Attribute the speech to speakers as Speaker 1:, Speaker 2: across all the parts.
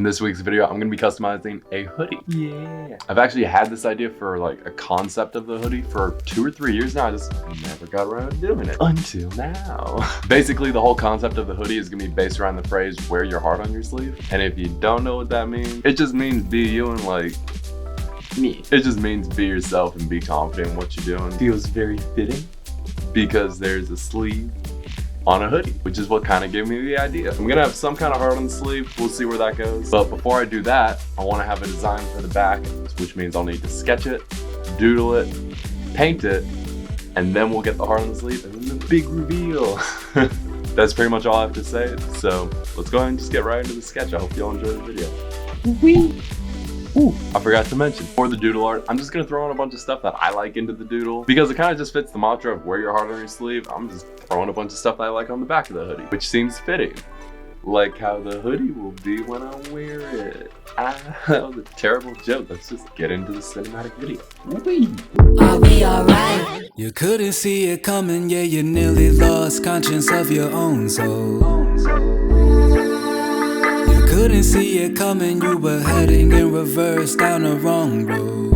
Speaker 1: this week's video, I'm gonna be customizing a hoodie. Yeah. I've actually had this idea for like a concept of the hoodie for 2 or 3 years now. I just never got around to doing it until now. Basically, the whole concept of the hoodie is gonna be based around the phrase, wear your heart on your sleeve. And if you don't know what that means, it just means be you and like me. It just means be yourself and be confident in what you're doing. Feels very fitting because there's a sleeve on a hoodie, which is what kind of gave me the idea. I'm gonna have some kind of heart on the sleeve. We'll see where that goes. But before I do that, I wanna have a design for the back, which means I'll need to sketch it, doodle it, paint it, and then we'll get the heart on the sleeve and then the big reveal. That's pretty much all I have to say. So let's go ahead and just get right into the sketch. I hope you all enjoy the video. Whee! Ooh, I forgot to mention, for the doodle art, I'm just gonna throw in a bunch of stuff that I like into the doodle because it kind of just fits the mantra of wear your heart on your sleeve. I'm just throwing a bunch of stuff that I like on the back of the hoodie, which seems fitting. Like how the hoodie will be when I wear it. That was a terrible joke. Let's just get into the cinematic video. Whee!
Speaker 2: Are we alright?
Speaker 3: You couldn't see it coming, yeah, you nearly lost conscience of your own soul. Couldn't see it coming, you were heading in reverse down the wrong road.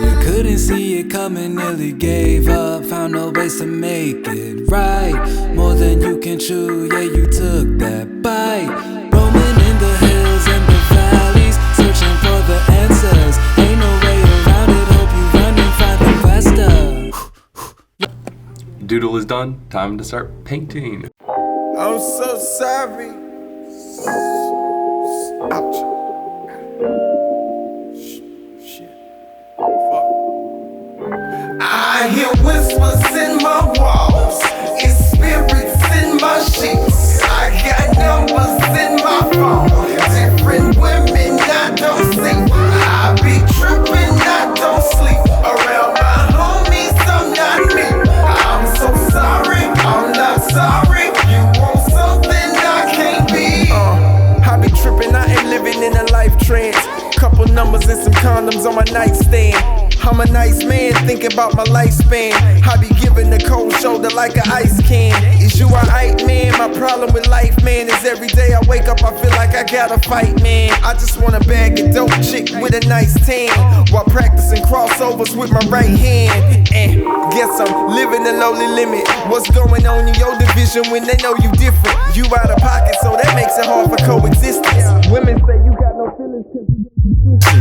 Speaker 3: You couldn't see it coming, nearly gave up, found no ways to make it right. More than you can chew, yeah, you took that bite. Roaming in the hills and the valleys, searching for the answers. Ain't no way around it, hope you run and find them faster.
Speaker 1: Doodle is done, time to start painting.
Speaker 4: I'm so sorry. Ouch. Shit. Fuck. I hear whispers in my walls, and spirits in my sheets. I got numbers in my phone, different women I don't see. I be tripping, I don't sleep. Around my homies, I'm not me. I'm so sorry, I'm not sorry. In a life trance, couple numbers and some condoms on my nightstand. I'm a nice man, thinking about my lifespan. I be giving the cold shoulder like an ice can. Is you alright, man? My problem with life, man, is every day I wake up I feel like I gotta fight, man. I just want a bag of dope chick with a nice tan, while practicing crossovers with my right hand. And guess I'm living the lowly limit. What's going on in your division when they know you different? You out of pocket, so that makes it hard for coexistence. Women say you got no feelings.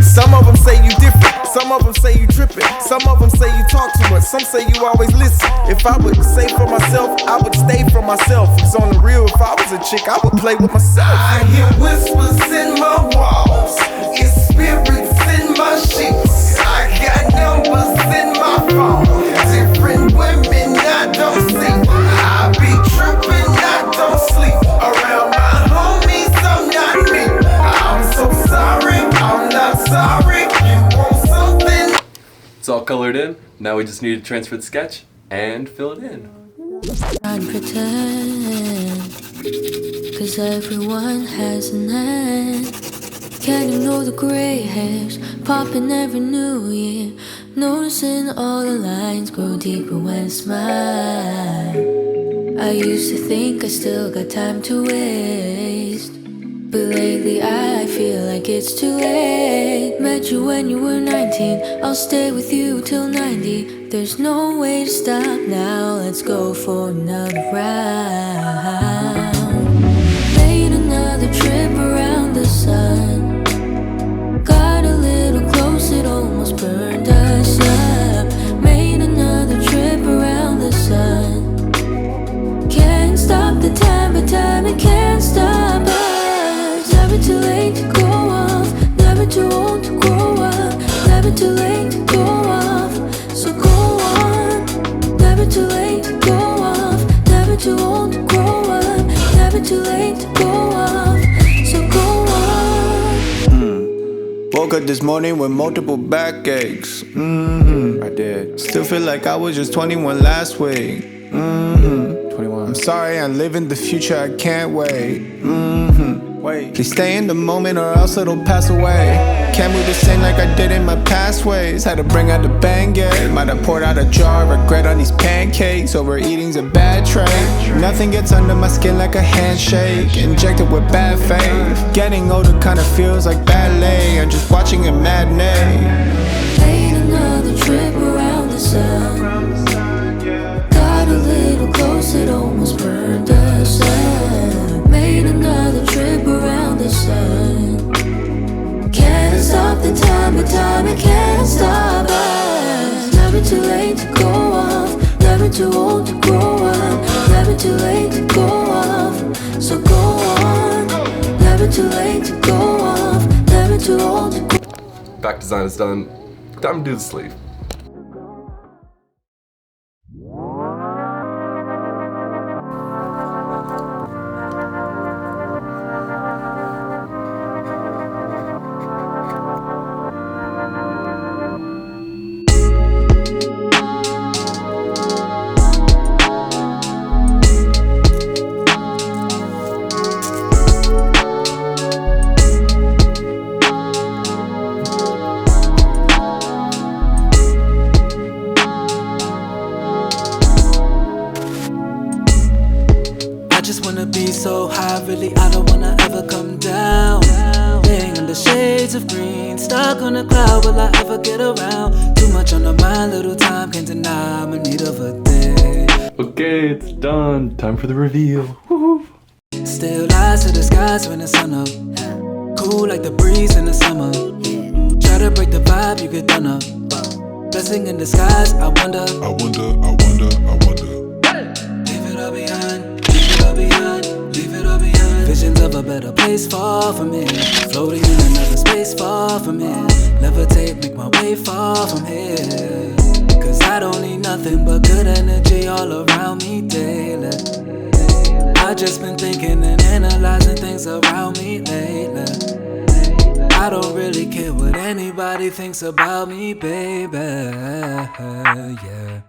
Speaker 4: Some of them say you different, some of them say you tripping, some of them say you talk too much, some say you always listen. If I would say for myself, I would stay for myself. It's on the real, if I was a chick, I would play with myself. I hear whispers in my walls, and spirits in my sheets. I got numbers in my phone, different women I don't see. I be tripping, I don't sleep. Around my homies, I'm not me. I'm so sorry, I'm not sorry. You want something?
Speaker 1: It's all colored in. Now we just need to transfer the sketch and fill it in.
Speaker 2: I'd pretend, cause everyone has an end. Can't ignore the gray hairs popping every new year. Noticing all the lines grow deeper when I smile. I used to think I still got time to waste, but lately I feel like it's too late. Met you when you were 19, I'll stay with you till 90. There's no way to stop now, let's go for another round. Made another trip around the sun, got a little close, it almost burned us up. Made another trip around the sun, can't stop the time, but time it can't stop us. Never too late to go off, never too old to grow up, never too late to go off, so go on. Never too late to go off, never too old to grow up, never too late to go off, so go on.
Speaker 4: Woke up this morning with multiple backaches. I did. Still feel like I was just 21 last week.
Speaker 5: 21.
Speaker 6: I'm sorry, I live in the future, I can't wait. Wait. Please stay in the moment or else it'll pass away. Can't move the same like I did in my past ways. Had to bring out the Bengay. Might have poured out a jar, regret on these pancakes. Overeating's a bad trait. Nothing gets under my skin like a handshake. Injected with bad faith. Getting older kinda feels like ballet. I'm just watching a matinee.
Speaker 2: Made another trip around the sun. Got a little close, it almost burned us up. Made another trip around the sun. Can't stop the time, but time it can't stop us. Never too late to go off. Never too old to grow up. Never too late to go off. So go on. Never too late to go off. Never too old to go.
Speaker 1: Back design is done. Time to do the sleeve.
Speaker 3: So high, really, I don't wanna ever come down. Laying in the shades of green, stuck on a cloud, will I ever get around? Too much on the mind, little time can deny. I'm in need of a day.
Speaker 1: Okay, it's done. Time for the reveal. Woo-hoo.
Speaker 3: Still eyes to the skies when the sun up. Cool like the breeze in the summer. Try to break the vibe, you get done up. Blessing in disguise, I wonder. Leave it all behind, leave it all behind. Leave it all behind. Visions of a better place far from here. Floating in another space far from here. Levitate, make my way far from here. Cause I don't need nothing but good energy all around me daily. I just been thinking and analyzing things around me lately. I don't really care what anybody thinks about me, baby. Yeah.